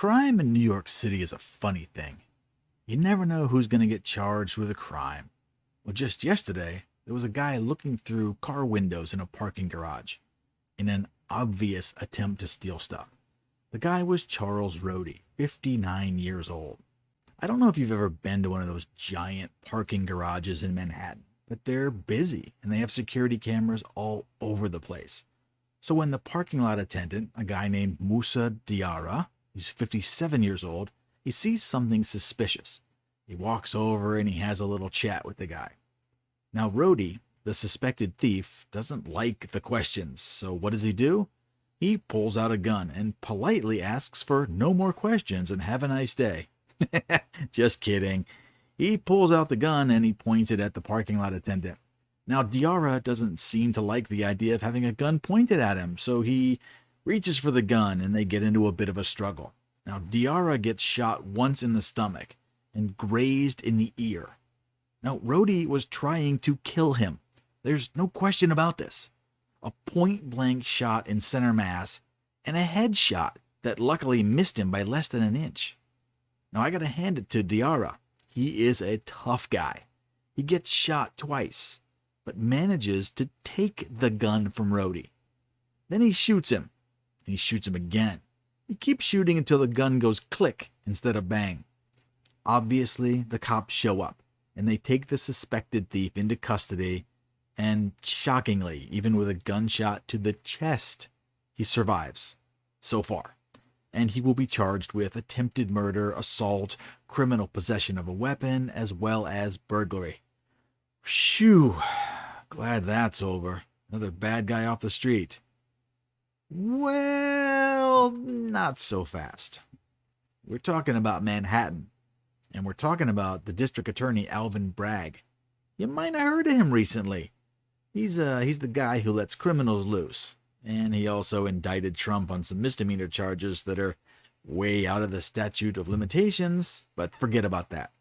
Crime in New York City is a funny thing. You never know who's going to get charged with a crime. Well, just yesterday, there was a guy looking through car windows in a parking garage in an obvious attempt to steal stuff. The guy was Charles Rhodie, 59 years old. I don't know if you've ever been to one of those giant parking garages in Manhattan, but they're busy and they have security cameras all over the place. So when the parking lot attendant, a guy named Moussa Diarra, he's 57 years old, he sees something suspicious. He walks over and he has a little chat with the guy. Now Rhodie, the suspected thief, doesn't like the questions, so what does he do? He pulls out a gun and politely asks for no more questions and have a nice day. Just kidding. He pulls out the gun and he points it at the parking lot attendant. Now Diarra doesn't seem to like the idea of having a gun pointed at him, so he reaches for the gun and they get into a bit of a struggle. Now Diarra gets shot once in the stomach and grazed in the ear. Now Rhodie was trying to kill him. There's no question about this. A point-blank shot in center mass and a headshot that luckily missed him by less than an inch. Now I gotta hand it to Diarra. He is a tough guy. He gets shot twice, but manages to take the gun from Rhodie. Then he shoots him, and he shoots him again. He keeps shooting until the gun goes click instead of bang. Obviously, the cops show up, and they take the suspected thief into custody, and shockingly, even with a gunshot to the chest, he survives, so far. And he will be charged with attempted murder, assault, criminal possession of a weapon, as well as burglary. Phew, glad that's over. Another bad guy off the street. Well, not so fast. We're talking about Manhattan, and we're talking about the district attorney Alvin Bragg. You might have heard of him recently. He's the guy who lets criminals loose, and he also indicted Trump on some misdemeanor charges that are way out of the statute of limitations, but forget about that.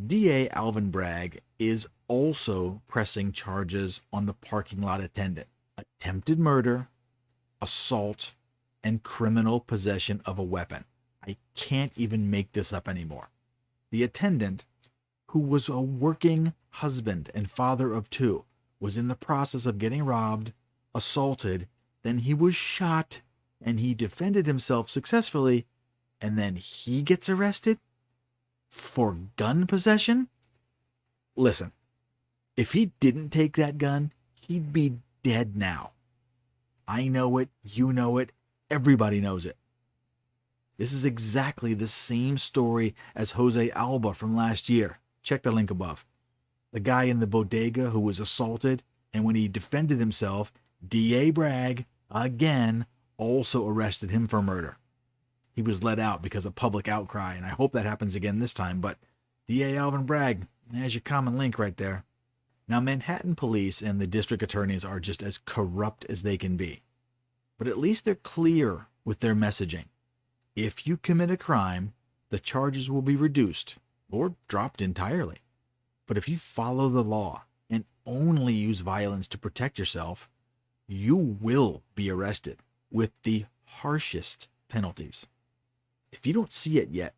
DA Alvin Bragg is also pressing charges on the parking lot attendant: attempted murder, assault, and criminal possession of a weapon. I can't even make this up anymore. The attendant, who was a working husband and father of two, was in the process of getting robbed, assaulted, then he was shot, and he defended himself successfully, and then he gets arrested for gun possession? Listen, if he didn't take that gun, he'd be dead now. I know it, you know it, everybody knows it. This is exactly the same story as Jose Alba from last year. Check the link above. The guy in the bodega who was assaulted, and when he defended himself, DA Bragg, again, also arrested him for murder. He was let out because of public outcry, and I hope that happens again this time, but DA Alvin Bragg, there's your common link right there. Now, Manhattan police and the district attorneys are just as corrupt as they can be. But at least they're clear with their messaging. If you commit a crime, the charges will be reduced or dropped entirely. But if you follow the law and only use violence to protect yourself, you will be arrested with the harshest penalties. If you don't see it yet,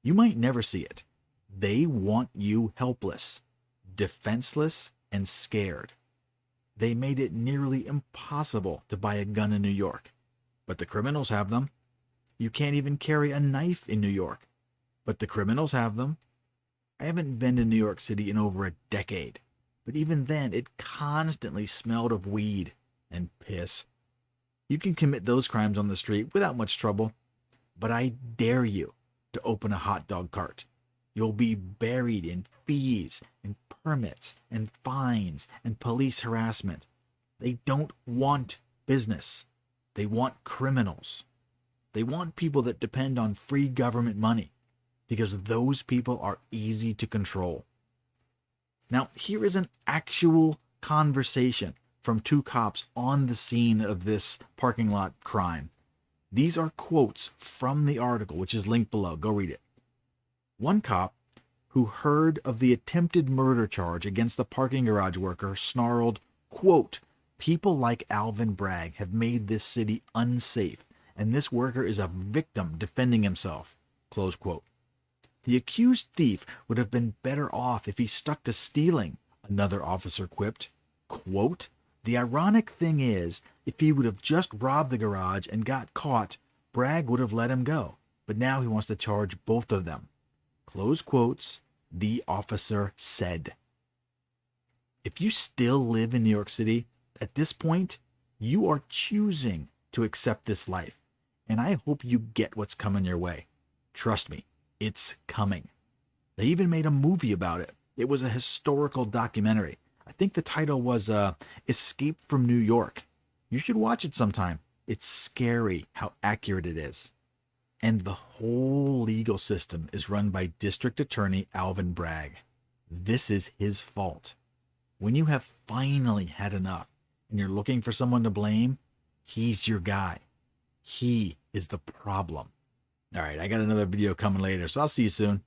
you might never see it. They want you helpless, defenseless, and scared. They made it nearly impossible to buy a gun in New York, but the criminals have them. You can't even carry a knife in New York, but the criminals have them. I haven't been to New York City in over a decade, but even then it constantly smelled of weed and piss. You can commit those crimes on the street without much trouble, but I dare you to open a hot dog cart. You'll be buried in fees and permits and fines and police harassment. They don't want business. They want criminals. They want people that depend on free government money, because those people are easy to control. Now, here is an actual conversation from two cops on the scene of this parking lot crime. These are quotes from the article, which is linked below. Go read it. One cop, who heard of the attempted murder charge against the parking garage worker, snarled, quote, "People like Alvin Bragg have made this city unsafe and this worker is a victim defending himself. Close quote. The accused thief would have been better off if he stuck to stealing, another officer quipped. Quote, the ironic thing is, if he would have just robbed the garage and got caught, Bragg would have let him go. But now he wants to charge both of them. Close quotes, the officer said. If you still live in New York City, at this point, you are choosing to accept this life. And I hope you get what's coming your way. Trust me, it's coming. They even made a movie about it. It was a historical documentary. I think the title was Escape from New York. You should watch it sometime. It's scary how accurate it is. And the whole legal system is run by District Attorney Alvin Bragg. This is his fault. When you have finally had enough and you're looking for someone to blame, he's your guy. He is the problem. All right, I got another video coming later, so I'll see you soon.